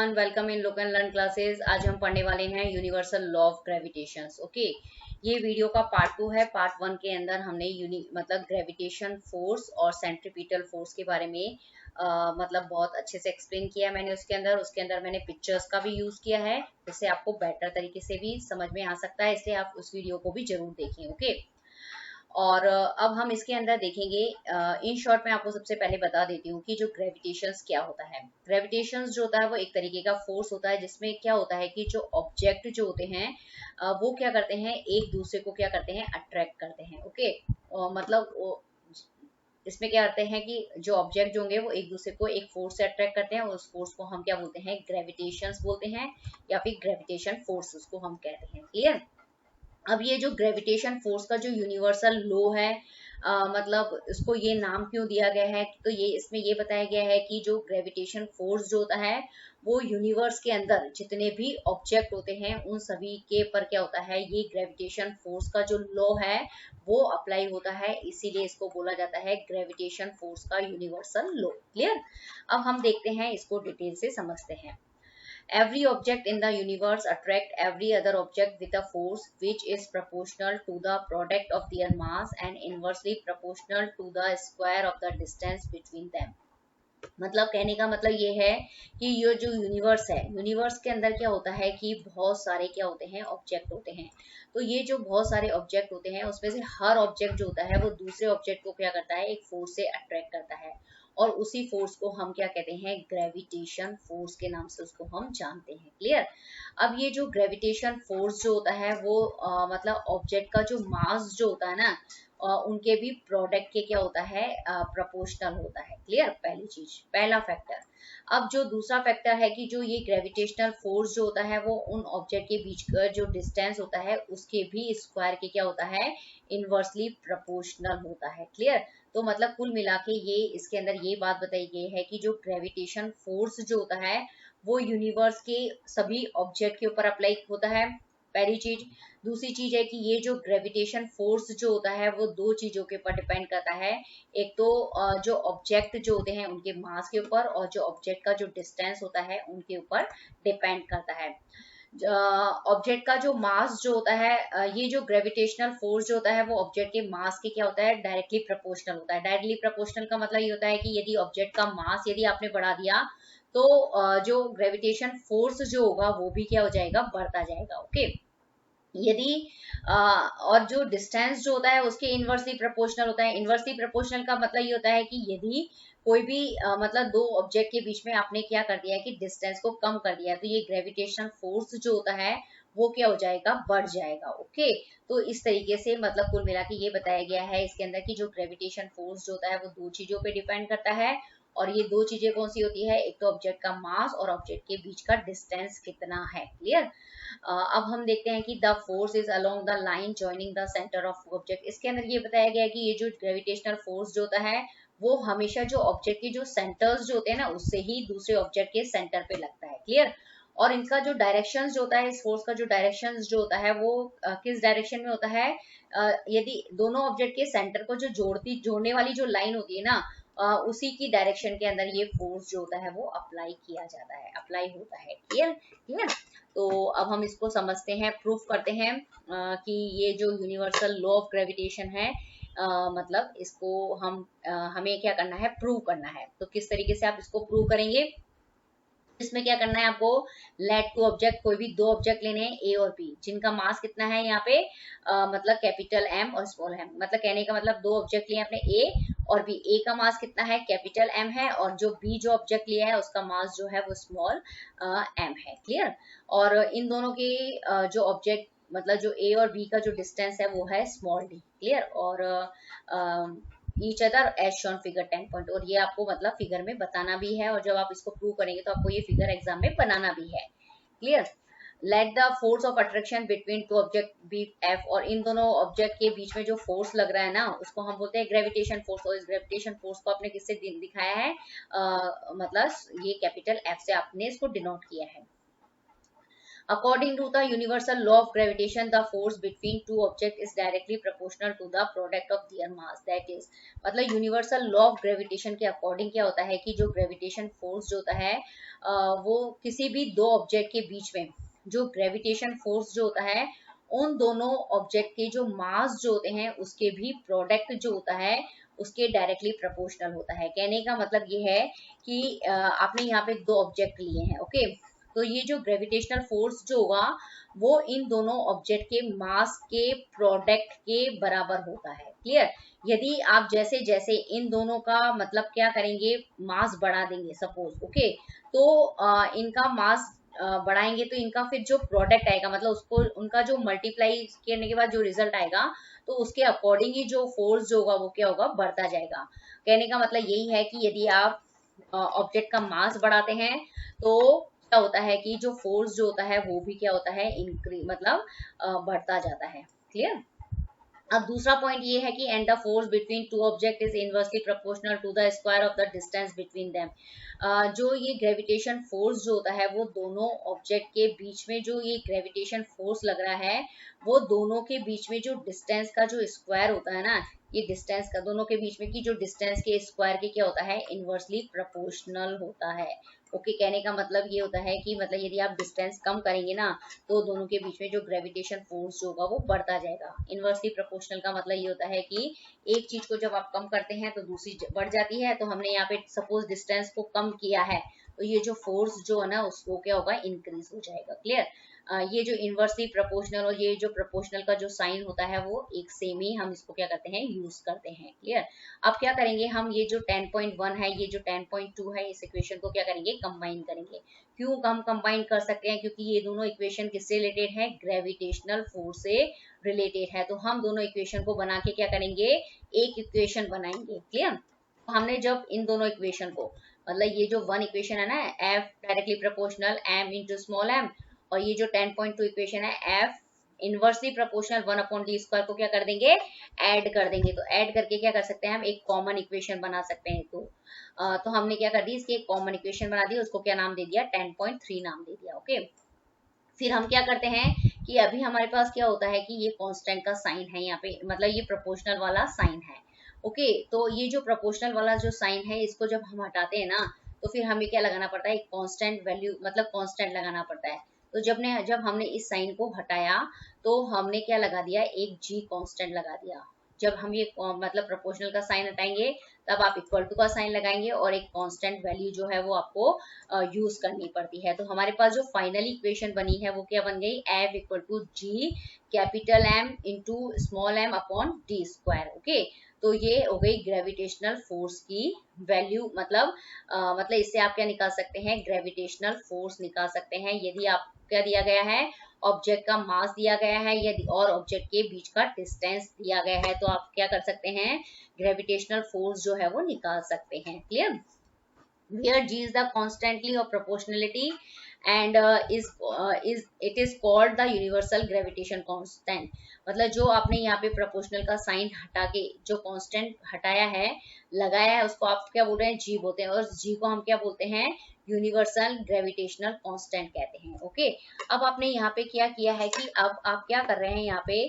Everyone, welcome in look and learn classes. आज हम पढ़ने वाले हैं universal law of gravitation. Okay, ये वीडियो का पार्ट 2 है। पार्ट 1 के अंदर हमने मतलब ग्रेविटेशन फोर्स और सेंट्रीपिटल फोर्स के बारे में मतलब बहुत अच्छे से एक्सप्लेन किया मैंने। उसके अंदर मैंने पिक्चर्स का भी यूज किया है, जिससे आपको बेटर तरीके से भी समझ में आ सकता है, इसलिए आप उस वीडियो को भी जरूर देखें। ओके, और अब हम इसके अंदर देखेंगे। इन शॉर्ट मैं आपको सबसे पहले बता देती हूँ कि जो ग्रेविटेशंस क्या होता है। ग्रेविटेशंस जो होता है वो एक तरीके का फोर्स होता है, जिसमें क्या होता है कि जो ऑब्जेक्ट जो होते हैं वो क्या करते हैं, एक दूसरे को क्या करते हैं, अट्रैक्ट करते हैं। ओके, मतलब इसमें क्या करते हैं कि जो ऑब्जेक्ट जो होंगे वो एक दूसरे को एक फोर्स से अट्रैक्ट करते हैं, और उस फोर्स को हम क्या बोलते हैं, ग्रेविटेशंस बोलते हैं, या फिर ग्रेविटेशन फोर्स उसको हम कहते हैं। क्लियर। अब ये जो ग्रेविटेशन फोर्स का जो यूनिवर्सल लॉ है, मतलब इसको ये नाम क्यों दिया गया है, तो ये इसमें ये बताया गया है कि जो ग्रेविटेशन फोर्स जो होता है वो यूनिवर्स के अंदर जितने भी ऑब्जेक्ट होते हैं उन सभी के पर क्या होता है, ये ग्रेविटेशन फोर्स का जो लॉ है वो अप्लाई होता है, इसीलिए इसको बोला जाता है ग्रेविटेशन फोर्स का यूनिवर्सल लॉ। क्लियर। अब हम देखते हैं, इसको डिटेल से समझते हैं। Every object in the universe attract every other object with a force which is proportional to the product of their mass and inversely proportional to the square of the distance between them। मतलब कहने का मतलब ये है कि ये जो universe है, यूनिवर्स के अंदर क्या होता है कि बहुत सारे क्या होते हैं, ऑब्जेक्ट होते हैं। तो ये जो बहुत सारे ऑब्जेक्ट होते हैं उसमें से हर ऑब्जेक्ट जो होता है वो दूसरे ऑब्जेक्ट को क्या करता है, एक फोर्स से अट्रैक्ट करता है, और उसी फोर्स को हम क्या कहते हैं, ग्रेविटेशन फोर्स के नाम से उसको हम जानते हैं। क्लियर। अब ये जो ग्रेविटेशन फोर्स जो होता है वो मतलब ऑब्जेक्ट का जो मास जो होता है ना, उनके भी प्रोडक्ट के क्या होता है, प्रोपोर्शनल होता है। क्लियर, पहली चीज, पहला फैक्टर। अब जो दूसरा फैक्टर है कि जो ये ग्रेविटेशनल फोर्स जो होता है वो उन ऑब्जेक्ट के बीच का जो डिस्टेंस होता है उसके भी स्क्वायर के क्या होता है, इनवर्सली प्रोपोर्शनल होता है। क्लियर। तो मतलब कुल मिला के ये इसके अंदर ये बात बताई गई है कि जो ग्रेविटेशन फोर्स जो होता है वो यूनिवर्स के सभी ऑब्जेक्ट के ऊपर अप्लाई होता है, पहली चीज। दूसरी चीज है कि ये जो ग्रेविटेशन फोर्स जो होता है वो दो चीजों के ऊपर डिपेंड करता है। एक तो जो ऑब्जेक्ट जो होते हैं उनके मास के ऊपर, और जो ऑब्जेक्ट का जो डिस्टेंस होता है उनके ऊपर डिपेंड करता है। ऑब्जेक्ट का जो मास जो होता है, ये जो ग्रेविटेशनल फोर्स जो होता है वो ऑब्जेक्ट के मास के क्या होता है, डायरेक्टली प्रोपोर्शनल होता है। डायरेक्टली प्रोपोर्शनल का मतलब ये होता है कि यदि ऑब्जेक्ट का मास यदि आपने बढ़ा दिया तो जो ग्रेविटेशन फोर्स जो होगा वो भी क्या हो जाएगा, बढ़ता जाएगा। ओके। यदि और जो डिस्टेंस जो होता है उसके इनवर्सली प्रोपोर्शनल होता है। इनवर्सली प्रोपोर्शनल का मतलब ये होता है कि यदि कोई भी मतलब दो ऑब्जेक्ट के बीच में आपने क्या कर दिया है कि डिस्टेंस को कम कर दिया है, तो ये ग्रेविटेशन फोर्स जो होता है वो क्या हो जाएगा, बढ़ जाएगा। ओके। तो इस तरीके से मतलब कुल मिला के ये बताया गया है इसके अंदर कि जो ग्रेविटेशन फोर्स जो होता है वो दो चीजों पे डिपेंड करता है, और ये दो चीजें कौन सी होती है, एक तो ऑब्जेक्ट का मास और ऑब्जेक्ट के बीच का डिस्टेंस कितना है। क्लियर। अब हम देखते हैं कि the force is along the line joining the centre of object. इसके अंदर ये बताया गया है कि ये जो ग्रेविटेशनल फोर्स जो होता है वो हमेशा जो ऑब्जेक्ट के जो सेंटर्स जो होते हैं ना उससे ही दूसरे ऑब्जेक्ट के सेंटर पे लगता है। क्लियर। और इनका जो डायरेक्शन जो होता है, इस फोर्स का जो डायरेक्शन जो होता है वो किस डायरेक्शन में होता है, यदि दोनों ऑब्जेक्ट के सेंटर को जो जोड़ने वाली जो लाइन होती है ना, उसी की डायरेक्शन के अंदर ये फोर्स जो होता है वो अप्लाई किया जाता है, अप्लाई होता है। क्लियर। क्लियर। तो अब हम इसको समझते हैं, प्रूफ करते हैं कि ये जो यूनिवर्सल लॉ ऑफ ग्रेविटेशन है, मतलब इसको हमें क्या करना है, प्रूव करना है। तो किस तरीके से आप इसको प्रूव करेंगे, इसमें क्या करना है आपको, लेट टू ऑब्जेक्ट, कोई भी दो ऑब्जेक्ट लेने हैं ए और बी, जिनका मास कितना है यहाँ पे, मतलब कैपिटल एम और स्मॉल एम। मतलब कहने का मतलब दो ऑब्जेक्ट लिए आपने ए और बी, ए का मास कितना है, कैपिटल एम है, और जो बी जो ऑब्जेक्ट लिया है उसका मास जो है वो स्मॉल एम है। क्लियर। और इन दोनों के जो ऑब्जेक्ट मतलब जो ए और बी का जो डिस्टेंस है वो है स्मॉल डी। क्लियर। और each other as shown figure 10 point, और ये आपको मतलब फिगर में बताना भी है, और जब आप इसको प्रूव करेंगे तो आपको ये फिगर एग्जाम में बनाना भी है। Clear. Let the force of attraction between two object be F, और इन दोनों ऑब्जेक्ट के बीच में जो फोर्स लग रहा है ना उसको हम बोलते हैं ग्रेविटेशन फोर्स। और इस ग्रेविटेशन फोर्स को आपने किससे दिखाया है, मतलब ये कैपिटल एफ से आपने इसको डिनोट किया है। According to the universal law of gravitation, the force between two objects is directly proportional to the product of their mass. That is, मतलब यूनिवर्सल लॉ ऑफ ग्रेविटेशन के अकॉर्डिंग क्या होता है कि जो ग्रेविटेशन फोर्स जो होता है वो किसी भी दो ऑब्जेक्ट के बीच में जो ग्रेविटेशन फोर्स जो होता है उन दोनों ऑब्जेक्ट के जो मास जो होते हैं उसके भी प्रोडक्ट जो होता है उसके डायरेक्टली प्रोपोर्शनल होता है। कहने का मतलब ये है कि आपने यहाँ पे दो ऑब्जेक्ट लिए हैं, ओके, तो ये जो ग्रेविटेशनल फोर्स जो होगा वो इन दोनों ऑब्जेक्ट के मास के प्रोडक्ट के बराबर होता है। क्लियर? यदि आप जैसे जैसे इन दोनों का मतलब क्या करेंगे, मास बढ़ा देंगे सपोज, ओके, तो इनका मास बढ़ाएंगे तो इनका फिर जो प्रोडक्ट आएगा मतलब उसको उनका जो मल्टीप्लाई करने के बाद जो रिजल्ट आएगा तो उसके अकॉर्डिंग ही जो फोर्स जो होगा वो क्या होगा, बढ़ता जाएगा। कहने का मतलब यही है कि यदि आप ऑब्जेक्ट का मास बढ़ाते हैं तो क्या होता है कि जो फोर्स जो होता है वो भी क्या होता है, इंक्रीज मतलब बढ़ता जाता है। क्लियर? अब दूसरा पॉइंट ये है कि and the force between two object is inversely proportional to the square of the distance between them. जो ये ग्रेविटेशन फोर्स जो होता है वो दोनों ऑब्जेक्ट के बीच में जो ये ग्रेविटेशन फोर्स लग रहा है वो दोनों के बीच में जो डिस्टेंस का जो स्क्वायर होता है ना, ये डिस्टेंस का दोनों के बीच में की जो डिस्टेंस के स्क्वायर के क्या होता है, इनवर्सली प्रोपोर्शनल होता है। ओके, कहने का मतलब ये होता है कि मतलब यदि आप डिस्टेंस कम करेंगे ना तो दोनों के बीच में जो ग्रेविटेशन फोर्स जो होगा वो बढ़ता जाएगा। इनवर्सली प्रोपोर्शनल का मतलब ये होता है कि एक चीज को जब आप कम करते हैं तो दूसरी बढ़ जाती है। तो हमने यहाँ पे सपोज डिस्टेंस को कम किया है तो ये जो फोर्स जो है ना उसको क्या होगा, इंक्रीज हो जाएगा। क्लियर? ये जो इनवर्सली प्रोपोर्शनल और ये जो प्रोपोर्शनल का जो साइन होता है वो एक सेम ही हम इसको क्या करते हैं, यूज करते हैं। क्लियर? अब क्या करेंगे हम, ये जो 10.1 है ये जो 10.2 है इस इक्वेशन को क्या करेंगे, कंबाइन करेंगे। क्यों हम कंबाइन कर सकते हैं, क्योंकि ये दोनों इक्वेशन किससे रिलेटेड है, ग्रेविटेशनल फोर्स से रिलेटेड है। तो हम दोनों इक्वेशन को बना के क्या करेंगे, एक इक्वेशन बनाएंगे। क्लियर? हमने जब इन दोनों इक्वेशन को मतलब ये जो वन इक्वेशन है ना, F directly proportional M into small M, और ये जो 10.2 इक्वेशन है F inversely proportional 1/d square को क्या कर देंगे, ऐड कर देंगे। तो ऐड करके क्या कर सकते हैं हम, एक कॉमन इक्वेशन बना सकते हैं। तो हमने क्या कर दी, इसकी एक कॉमन इक्वेशन बना दी, उसको क्या नाम दे दिया, 10.3 नाम दे दिया। ओके, फिर हम क्या करते हैं कि अभी हमारे पास क्या होता है कि ये कांस्टेंट का साइन है यहाँ पे, मतलब ये प्रोपोर्शनल वाला साइन है। ओके, तो ये जो प्रोपोर्शनल वाला जो साइन है इसको जब हम हटाते हैं ना तो फिर हमें क्या लगाना पड़ता है, एक कांस्टेंट वैल्यू मतलब कांस्टेंट लगाना पड़ता है। तो जब हमने इस साइन को हटाया तो हमने क्या लगा दिया, एक जी कांस्टेंट लगा दिया। जब हम ये मतलब प्रोपोर्शनल का साइन हटाएंगे तब आप इक्वल टू का साइन लगाएंगे और एक कांस्टेंट वैल्यू जो है वो आपको यूज करनी पड़ती है। तो हमारे पास जो फाइनल इक्वेशन बनी है वो क्या बन गई, F equal to G capital M into small M upon D square. Okay, तो ये हो गई ग्रेविटेशनल फोर्स की वैल्यू। मतलब इससे आप क्या निकाल सकते हैं, ग्रेविटेशनल फोर्स निकाल सकते हैं। यदि आप क्या दिया गया है, ऑब्जेक्ट का मास दिया गया है यदि और ऑब्जेक्ट के बीच का डिस्टेंस दिया गया है तो आप क्या कर सकते हैं, ग्रेविटेशनल फोर्स जो है वो निकाल सकते हैं। Clear? where g is the constantly of proportionality and it is called the universal gravitation constant। मतलब जो आपने यहाँ पे प्रोपोर्शनल का साइन हटा के जो कांस्टेंट हटाया है लगाया है उसको आप क्या बोल रहे हैं, जी बोलते हैं, और जी को हम क्या बोलते हैं, यूनिवर्सल ग्रेविटेशनल कांस्टेंट कहते हैं। ओके, अब आपने यहाँ पे क्या किया है कि अब आप क्या कर रहे हैं यहाँ पे,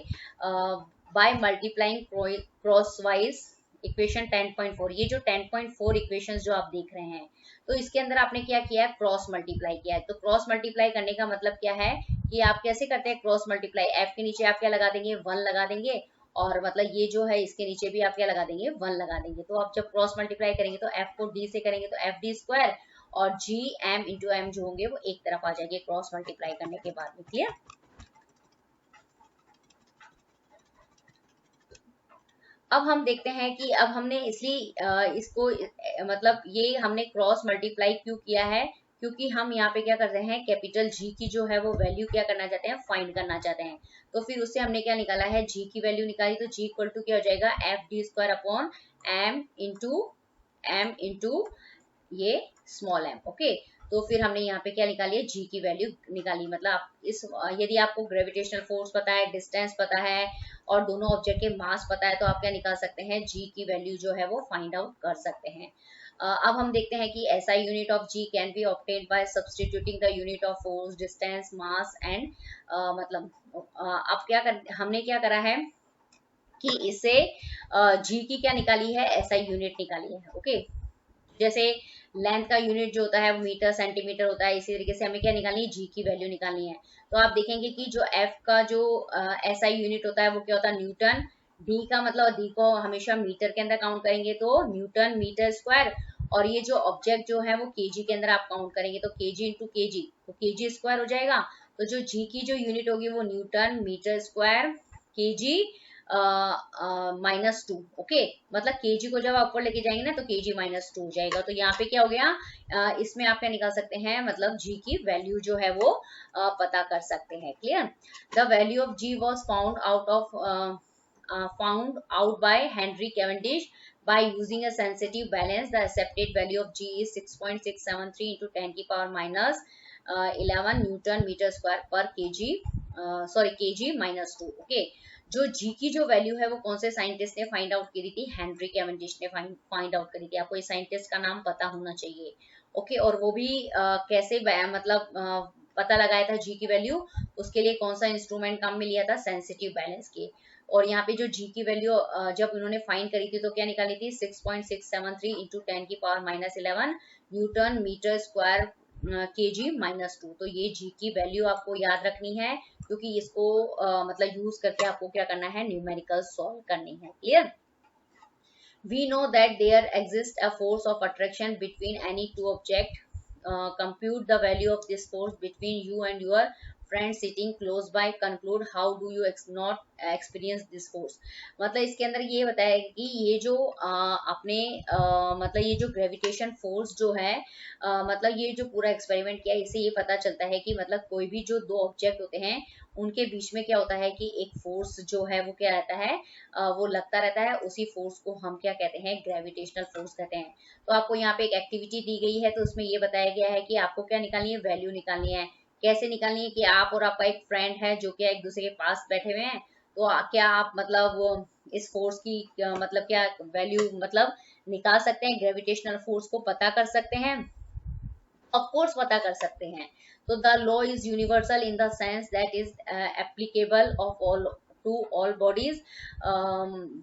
by multiplying cross wise equation 10.4, ये जो 10.4 इक्वेशंस जो आप देख रहे हैं तो इसके अंदर आपने क्या किया है, क्रॉस मल्टीप्लाई किया है। तो क्रॉस मल्टीप्लाई करने का मतलब क्या है कि आप कैसे करते हैं क्रॉस मल्टीप्लाई, एफ के नीचे आप क्या लगा देंगे, 1 लगा देंगे, और मतलब ये जो है इसके नीचे भी आप क्या लगा देंगे, 1 लगा देंगे। तो आप जब क्रॉस मल्टीप्लाई करेंगे तो एफ को डी से करेंगे तो एफ डी स्क्वायर, और जी एम इंटू एम जो होंगे वो एक तरफ आ जाएंगे क्रॉस मल्टीप्लाई करने के बाद में। क्लियर? अब हम देखते हैं कि अब हमने इसलिए इसको मतलब ये हमने क्रॉस मल्टीप्लाई क्यों किया है, क्योंकि हम यहाँ पे क्या कर रहे हैं, कैपिटल जी की जो है वो वैल्यू क्या करना चाहते हैं, फाइंड करना चाहते हैं। तो फिर उससे हमने क्या निकाला है, जी की वैल्यू निकाली। तो जी इक्वल टू क्या हो जाएगा, F D square upon M into ये स्मॉल एम। ओके, तो फिर हमने यहाँ पे क्या निकाली है, जी की वैल्यू निकाली। मतलब आप इस यदि आपको ग्रेविटेशनल फोर्स पता है, डिस्टेंस पता है और दोनों ऑब्जेक्ट के मास पता है तो आप क्या निकाल सकते हैं, जी की वैल्यू जो है वो फाइंड आउट कर सकते हैं। अब हम देखते हैं कि SI unit of G can be obtained by substituting the unit of force, distance, mass and मतलब अब हमने क्या करा है कि इसे G की क्या निकाली है, SI यूनिट निकाली है। ओके, जैसे लेंथ का यूनिट जो होता है वो मीटर सेंटीमीटर होता है, इसी तरीके से हमें क्या निकालनी है, जी की वैल्यू निकालनी है। तो आप देखेंगे कि जो एफ का जो SI यूनिट होता है वो क्या होता है, न्यूटन। डी का मतलब डी को हमेशा मीटर के अंदर काउंट करेंगे तो न्यूटन मीटर स्क्वायर, और ये जो ऑब्जेक्ट जो है वो केजी के अंदर आप काउंट करेंगे तो केजी इंटू केजी, तो केजी स्क्वायर हो जाएगा। तो जो जी की जो यूनिट होगी वो newton metre square KG -2। Okay, मतलब केजी को जब आप ऊपर लेके जाएंगे ना तो केजी -2 हो जाएगा। तो यहाँ पे क्या हो गया, इसमें आप क्या निकाल सकते हैं, मतलब जी की वैल्यू जो है वो पता कर सकते हैं। Clear, the value of G was found out by Henry Cavendish by using a sensitive balance. The accepted value of G is 6.673 into 10 की power minus 11 newton metre square पर kg, kg -2। ओके, जो G की जो value है वो कौन से scientist ने फाइंड आउट करी थी, हेनरी कैवेंडिश ने फाइंड आउट करी थी। आपको इस साइंटिस्ट का नाम पता होना चाहिए। ओके, और वो भी कैसे मतलब पता लगाया था जी की वैल्यू, उसके लिए कौन सा इंस्ट्रूमेंट काम में लिया था, सेंसिटिव बैलेंस के। और यहाँ पे जो जी की वैल्यू जब उन्होंने फाइंड करी थी तो क्या निकाली थी, 6.673 इंटू 10 की power -11 newton metre square KG -2। तो ये जी की वैल्यू आपको याद रखनी है, क्योंकि इसको मतलब यूज करके आपको क्या करना है, न्यूमेरिकल सॉल्व करनी है। Clear, we know that there exists a force of attraction between any two objects. Compute the value of this force between you and your friend sitting close by. Conclude how do you not experience this force. मतलब इसके अंदर ये बताया कि ये जो अपने मतलब ये जो ग्रेविटेशन फोर्स जो है मतलब ये जो पूरा एक्सपेरिमेंट किया, इससे ये पता चलता है कि मतलब कोई भी जो दो ऑब्जेक्ट होते हैं उनके बीच में क्या होता है कि एक फोर्स जो है वो क्या रहता है, वो लगता रहता है। उसी फोर्स को हम क्या कहते हैं, ग्रेविटेशनल फोर्स कहते हैं। तो आपको यहाँ पे एक एक्टिविटी दी गई है, तो उसमें ये बताया गया है कि आपको क्या निकालनी है, वैल्यू निकालनी है। कैसे निकालनी है कि आप और आपका एक फ्रेंड है जो कि एक दूसरे के पास बैठे हुए हैं, तो क्या आप मतलब वो इस फोर्स की मतलब क्या वैल्यू मतलब निकाल सकते हैं, ग्रेविटेशनल फोर्स को पता कर सकते हैं, ऑफ कोर्स पता कर सकते हैं। तो the law is universal in the sense that is applicable of all to all bodies,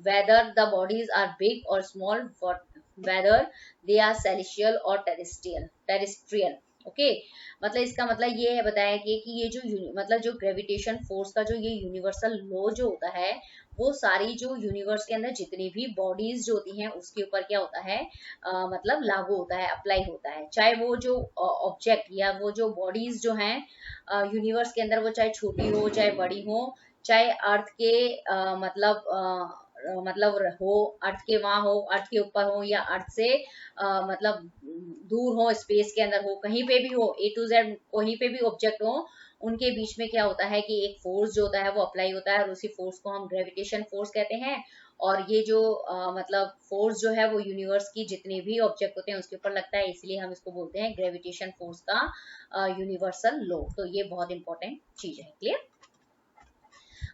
whether the bodies are big or small, whether they are celestial or terrestrial। Okay, मतलब इसका मतलब ये है बताया कि ये जो मतलब जो ग्रेविटेशन फोर्स का जो ये यूनिवर्सल लॉ जो होता है वो सारी जो यूनिवर्स के अंदर जितनी भी बॉडीज जो होती हैं उसके ऊपर क्या होता है, मतलब लागू होता है, अप्लाई होता है। चाहे वो जो ऑब्जेक्ट या वो जो बॉडीज जो हैं यूनिवर्स के अंदर, वो चाहे छोटी हो चाहे बड़ी हो, चाहे अर्थ के मतलब हो, अर्थ के वहां हो, अर्थ के ऊपर हो, या अर्थ से मतलब दूर हो, स्पेस के अंदर हो, कहीं पे भी हो, A to Z कहीं पे भी ऑब्जेक्ट हो, उनके बीच में क्या होता है कि एक फोर्स जो होता है वो अप्लाई होता है, और उसी फोर्स को हम ग्रेविटेशन फोर्स कहते हैं। और ये जो मतलब फोर्स जो है वो यूनिवर्स की जितने भी ऑब्जेक्ट होते हैं उसके ऊपर लगता है, इसलिए हम इसको बोलते हैं ग्रेविटेशन फोर्स का यूनिवर्सल लॉ। तो ये बहुत इंपॉर्टेंट चीज है। क्लियर,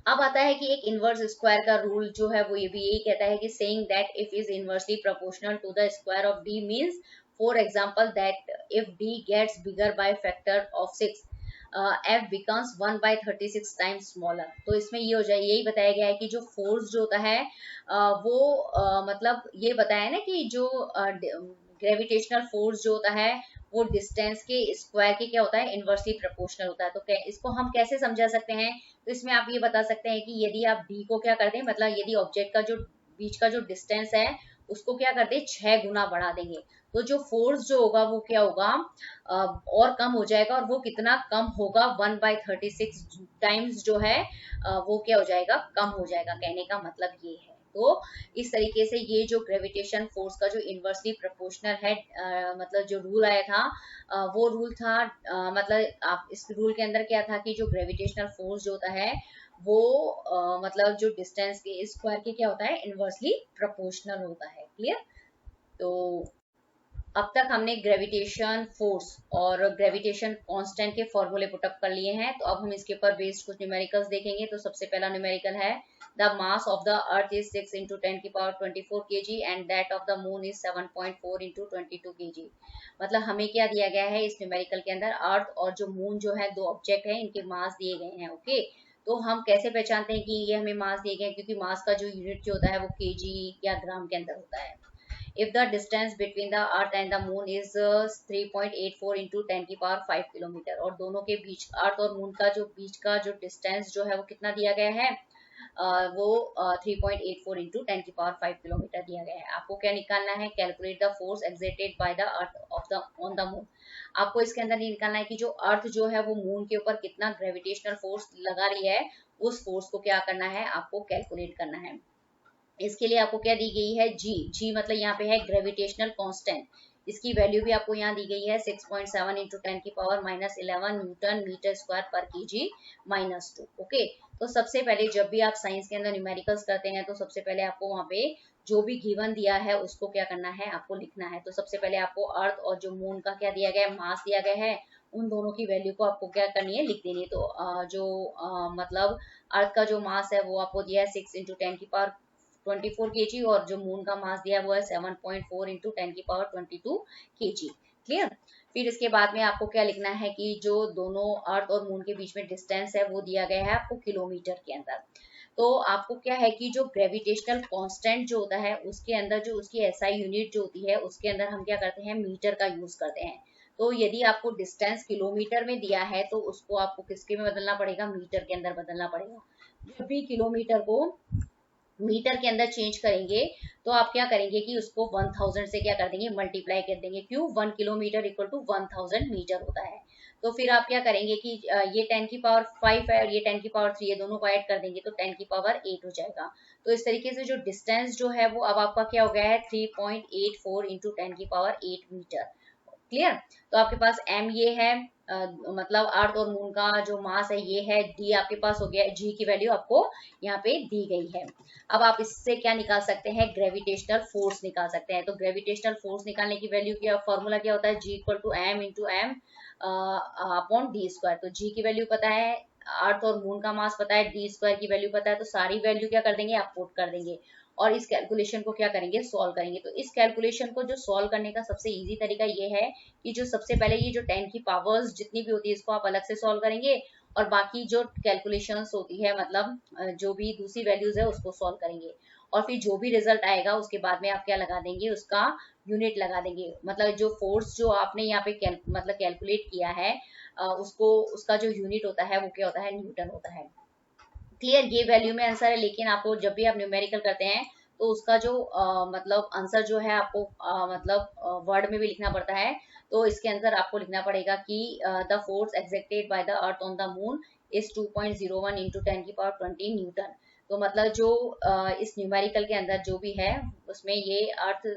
अब आता है कि एक इनवर्स स्क्वायर का रूल जो है वो ये भी यही कहता है कि saying that if is inversely proportional to the square of D means, for example that if D gets bigger by factor of 6, F becomes 1/36 times smaller. तो इसमें ये हो जाए, यही बताया गया है कि जो फोर्स जो होता है वो मतलब ये बताया ना कि जो ग्रेविटेशनल फोर्स जो होता है वो डिस्टेंस के स्क्वायर के क्या होता है, इनवर्सली प्रोपोर्शनल होता है। तो इसको हम कैसे समझा सकते हैं, तो इसमें आप ये बता सकते हैं कि यदि आप डी को क्या कर दें, मतलब यदि ऑब्जेक्ट का जो बीच का जो डिस्टेंस है उसको क्या कर दें, 6 गुना बढ़ा देंगे, तो जो फोर्स जो होगा वो क्या होगा, और कम हो जाएगा। और वो कितना कम होगा, 1/36 टाइम्स जो है वो क्या हो जाएगा, कम हो जाएगा। कहने का मतलब ये है। तो इस तरीके से ये जो ग्रेविटेशन फोर्स का जो इनवर्सली प्रोपोर्शनल है मतलब जो रूल आया था वो रूल था मतलब आप इस रूल के अंदर क्या था कि जो ग्रेविटेशनल फोर्स जो होता है वो मतलब जो डिस्टेंस के स्क्वायर के क्या होता है, इनवर्सली प्रोपोर्शनल होता है। क्लियर, तो अब तक हमने ग्रेविटेशन फोर्स और ग्रेविटेशन कांस्टेंट के फॉर्मूले पुटअप कर लिए हैं, तो अब हम इसके ऊपर बेस्ड कुछ न्यूमेरिकल्स देखेंगे। तो सबसे पहला न्यूमेरिकल है the mass of the earth is 6 into 10⁻24 kg and that of the moon is 7.4 into 22 kg। मतलब हमें क्या दिया गया है इस न्यूमेरिकल के अंदर, अर्थ और जो मून जो है दो ऑब्जेक्ट है, इनके मास दिए गए हैं। ओके, तो हम कैसे पहचानते हैं कि ये हमें मास दिए गए हैं, क्योंकि मास का जो यूनिट जो होता है वो केजी या ग्राम के अंदर होता है। If the distance between the earth and the moon is 3.84 into 10⁵ kilometre, और दोनों के बीच अर्थ और मून का जो बीच का जो डिस्टेंस जो है वो कितना दिया गया है, वो 3.84 इंटू 10⁵ किलोमीटर दिया गया है। आपको क्या निकालना है, calculate the force exerted by the earth of the on the moon. आपको इसके अंदर ये निकालना है कि जो अर्थ जो है वो मून के ऊपर कितना ग्रेविटेशनल फोर्स लगा रही है, उस फोर्स को क्या करना है, आपको कैलकुलेट करना है। इसके लिए आपको क्या दी गई है, जी मतलब यहाँ पे है ग्रेविटेशनल कांस्टेंट, इसकी वैल्यू भी आपको यहाँ दी गई है 6.7 इंटू 10⁻11 न्यूटन मीटर स्क्वायर पर केजी -2। ओके, तो सबसे पहले जब भी आप साइंस के अंदर न्यूमेरिकल्स करते हैं तो सबसे पहले आपको वहाँ पे जो भी गिवन दिया है उसको क्या करना है, आपको लिखना है। तो सबसे पहले आपको अर्थ और जो मून का क्या दिया गया है, मास दिया गया है, उन दोनों की वैल्यू को आपको क्या करनी है, लिख देनी है। तो मतलब अर्थ का जो मास है वो आपको दिया है 6 इंटू 10⁻24 kg, और जो मून का मास दिया हुआ है 7.4 इंटू 10⁻22 kg। क्लियर। फिर इसके बाद में आपको क्या लिखना है कि जो दोनों अर्थ और मून के बीच में डिस्टेंस है वो दिया गया है आपको किलोमीटर के अंदर। तो आपको क्या है कि जो ग्रेविटेशनल कांस्टेंट जो होता है उसके अंदर जो उसकी एसआई यूनिट जो होती है उसके अंदर हम क्या करते हैं, मीटर का यूज करते हैं। तो यदि आपको डिस्टेंस किलोमीटर में दिया है तो उसको आपको किसके में बदलना पड़ेगा, मीटर के अंदर बदलना पड़ेगा। जब भी किलोमीटर को मीटर के अंदर चेंज करेंगे तो आप क्या करेंगे कि उसको 1000 से क्या कर देंगे, मल्टीप्लाई कर देंगे। क्यों, 1 किलोमीटर इक्वल टू 1000 मीटर होता है। तो फिर आप क्या करेंगे कि ये 10⁵ है और ये 10⁵ है, दोनों को ऐड कर देंगे तो 10⁸ हो जाएगा। तो इस तरीके से जो डिस्टेंस जो है वो अब आपका क्या हो गया है, 3.84 इंटू 10⁸ मीटर। क्लियर। तो आपके पास m ये है, मतलब अर्थ और मून का जो मास है ये है, d आपके पास हो गया, g की वैल्यू आपको यहाँ पे दी गई है। अब आप इससे क्या निकाल सकते हैं, ग्रेविटेशनल फोर्स निकाल सकते हैं। तो ग्रेविटेशनल फोर्स निकालने की वैल्यू क्या, फॉर्मूला क्या होता है, g equal to m into M upon D square. तो g की वैल्यू पता है, अर्थ और मून का मास पता है, डी स्क्वायर की वैल्यू पता है, तो सारी वैल्यू क्या कर देंगे, आप पुट कर देंगे और इस कैलकुलेशन को क्या करेंगे, सॉल्व करेंगे। तो इस कैलकुलेशन को जो सॉल्व करने का सबसे इजी तरीका ये है कि जो सबसे पहले ये जो 10 की पावर्स जितनी भी होती है इसको आप अलग से सॉल्व करेंगे, और बाकी जो कैलकुलेशंस होती है मतलब जो भी दूसरी वैल्यूज है उसको सॉल्व करेंगे, और फिर जो भी रिजल्ट आएगा उसके बाद में आप क्या लगा देंगे, उसका यूनिट लगा देंगे। मतलब जो फोर्स जो आपने यहाँ पे मतलब कैलकुलेट किया है उसको उसका जो यूनिट होता है वो क्या होता है, न्यूटन होता है। क्लियर, ये वैल्यू में आंसर है, लेकिन आपको जब भी आप न्यूमेरिकल करते हैं तो उसका जो मतलब आंसर जो है आपको मतलब वर्ड में भी लिखना पड़ता है। तो इसके अंदर आपको लिखना पड़ेगा कि the force exerted by the earth on the moon is 2.01 into 10⁻20 Newton. तो मतलब जो इस न्यूमेरिकल के अंदर जो भी है उसमें ये अर्थ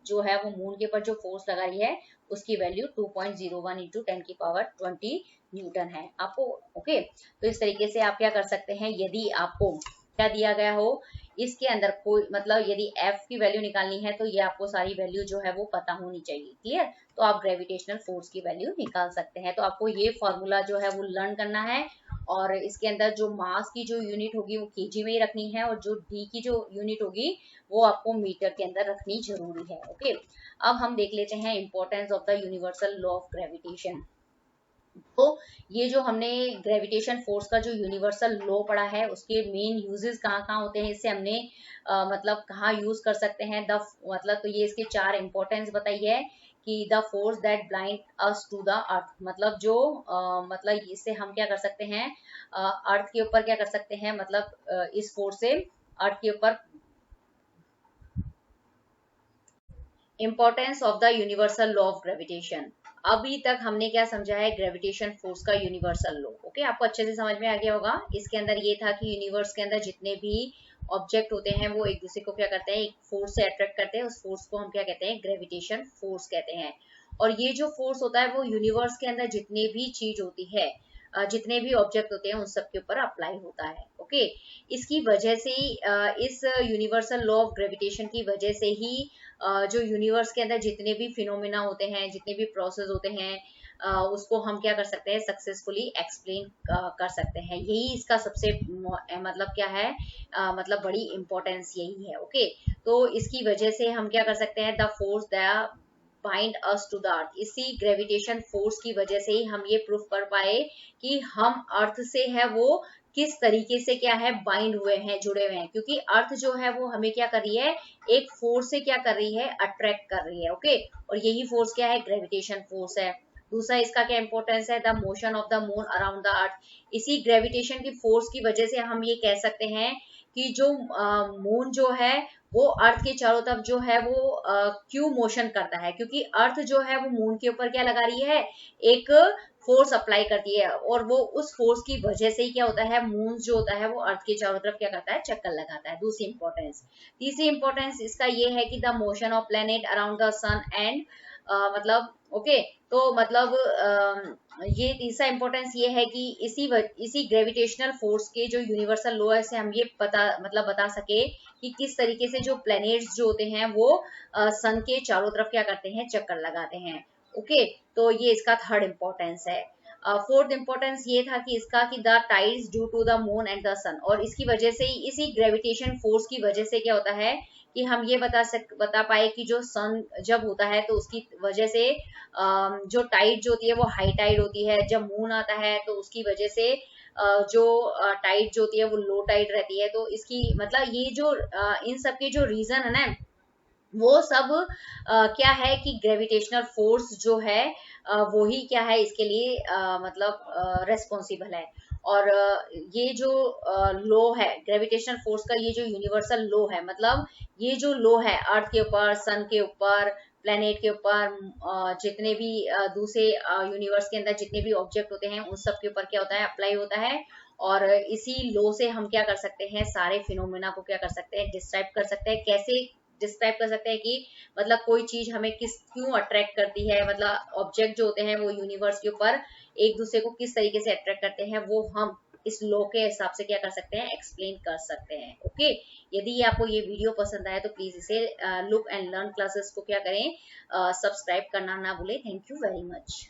जो है वो मून के ऊपर जो फोर्स लगा रही है उसकी वैल्यू 2.01 इंटू 10⁻20 न्यूटन है आपको। ओके, तो इस तरीके से आप क्या कर सकते हैं, यदि आपको क्या दिया गया हो इसके अंदर कोई मतलब यदि f की वैल्यू निकालनी है तो ये आपको सारी वैल्यू जो है वो पता होनी चाहिए। क्लियर, तो आप ग्रेविटेशनल फोर्स की वैल्यू निकाल सकते हैं। तो आपको ये फॉर्मूला जो है वो लर्न करना है, और इसके अंदर जो मास की जो यूनिट होगी वो केजी में ही रखनी है, और जो डी की जो यूनिट होगी वो आपको मीटर के अंदर रखनी जरूरी है। ओके, अब हम देख लेते हैं importance of the universal law of gravitation. तो ये जो हमने ग्रेविटेशन फोर्स का जो यूनिवर्सल लॉ पढ़ा है उसके मेन यूजेस कहाँ कहाँ होते हैं, इससे हमने मतलब कहाँ यूज कर सकते हैं द मतलब, तो ये इसके 4 इंपॉर्टेंस बताई है कि the force that blind us to the earth, मतलब जो मतलब इससे हम क्या कर सकते हैं, अर्थ के ऊपर क्या कर सकते हैं, मतलब इस फोर्स से अर्थ के ऊपर। Importance of the universal law of gravitation. अभी तक हमने क्या समझा है, ग्रेविटेशन फोर्स का यूनिवर्सल लॉ। ओके, आपको अच्छे से समझ में आ गया होगा। इसके अंदर ये था कि यूनिवर्स के अंदर जितने भी ऑब्जेक्ट होते हैं वो एक दूसरे को क्या करते हैं, एक फोर्स से अट्रैक्ट करते हैं, उस फोर्स को हम क्या कहते हैं, ग्रेविटेशन फोर्स कहते हैं। और ये जो फोर्स होता है वो यूनिवर्स के अंदर जितने भी चीज होती है जितने भी ऑब्जेक्ट होते हैं उन सब के ऊपर अप्लाई होता है। ओके। इसकी वजह से ही इस यूनिवर्सल लॉ ऑफ ग्रेविटेशन की वजह से ही जो यूनिवर्स के अंदर जितने भी फिनोमेना होते हैं, जितने भी प्रोसेस होते हैं, उसको हम क्या कर सकते हैं, सक्सेसफुली एक्सप्लेन कर सकते हैं। यही इसका सबसे मतलब क्या है, मतलब बड़ी इंपॉर्टेंस यही है। ओके, तो इसकी वजह से हम क्या कर सकते हैं, the force the bind us to the earth, इसी ग्रेविटेशन फोर्स की वजह से ही हम ये प्रूफ कर पाए कि हम अर्थ से है वो किस तरीके से क्या है बाइंड हुए हैं, जुड़े हुए हैं, क्योंकि अर्थ जो है वो हमें क्या कर रही है, एक फोर्स से क्या कर रही है, अट्रैक्ट कर रही है। ओके, और यही फोर्स क्या है, ग्रेविटेशन फोर्स है। दूसरा इसका क्या इंपॉर्टेंस है, the motion of the moon around the earth, इसी ग्रेविटेशन की फोर्स की वजह से हम ये कह सकते हैं कि जो मून जो है वो अर्थ के चारों तरफ जो है वो क्यों मोशन करता है, क्योंकि अर्थ जो है वो मून के ऊपर क्या लगा रही है, एक फोर्स अप्लाई करती है, और वो उस फोर्स की वजह से ही क्या होता है, मून जो होता है वो अर्थ के चारों तरफ क्या करता है, चक्कर लगाता है। दूसरी इंपॉर्टेंस। तीसरी इंपॉर्टेंस इसका ये है कि the motion of planet around the sun and मतलब ओके, तो मतलब ये तीसरा इंपॉर्टेंस ये है कि इसी ग्रेविटेशनल फोर्स के जो यूनिवर्सल लॉ है से हम ये बता सके कि किस तरीके से जो प्लैनेट्स जो होते हैं वो सन के चारों तरफ क्या करते हैं, चक्कर लगाते हैं। ओके, तो ये इसका थर्ड इंपॉर्टेंस है। फोर्थ इंपॉर्टेंस ये था कि इसका कि the tides due to the moon and the sun, और इसकी वजह से ही, इसी ग्रेविटेशन फोर्स की वजह से क्या होता है कि हम ये बता पाए कि जो सन जब होता है तो उसकी वजह से जो टाइड जो होती है वो हाई टाइड होती है, जब मून आता है तो उसकी वजह से जो टाइड जो होती है वो लो टाइड रहती है। तो इसकी मतलब ये जो इन सब के जो रीजन है ना, वो सब क्या है कि ग्रेविटेशनल फोर्स जो है वो ही क्या है इसके लिए मतलब रेस्पॉन्सिबल है। और ये जो लॉ है ग्रेविटेशनल फोर्स का, ये जो यूनिवर्सल लॉ है, मतलब ये जो लॉ है अर्थ के ऊपर, सन के ऊपर, प्लेनेट के ऊपर, जितने भी दूसरे यूनिवर्स के अंदर जितने भी ऑब्जेक्ट होते हैं उन सब के ऊपर क्या होता है, अप्लाई होता है। और इसी लॉ से हम क्या कर सकते हैं, सारे फिनोमेना को क्या कर सकते हैं, डिस्क्राइब कर सकते हैं। कैसे डिस्क्राइब कर सकते हैं कि मतलब कोई चीज हमें क्यों अट्रैक्ट करती है, मतलब ऑब्जेक्ट जो होते हैं वो यूनिवर्स के ऊपर एक दूसरे को किस तरीके से अट्रैक्ट करते हैं, वो हम इस लॉ के हिसाब से क्या कर सकते हैं, एक्सप्लेन कर सकते हैं। ओके, यदि आपको ये वीडियो पसंद आए तो प्लीज इसे लुक एंड लर्न क्लासेस को क्या करें, सब्सक्राइब करना ना भूलें। Thank you very much.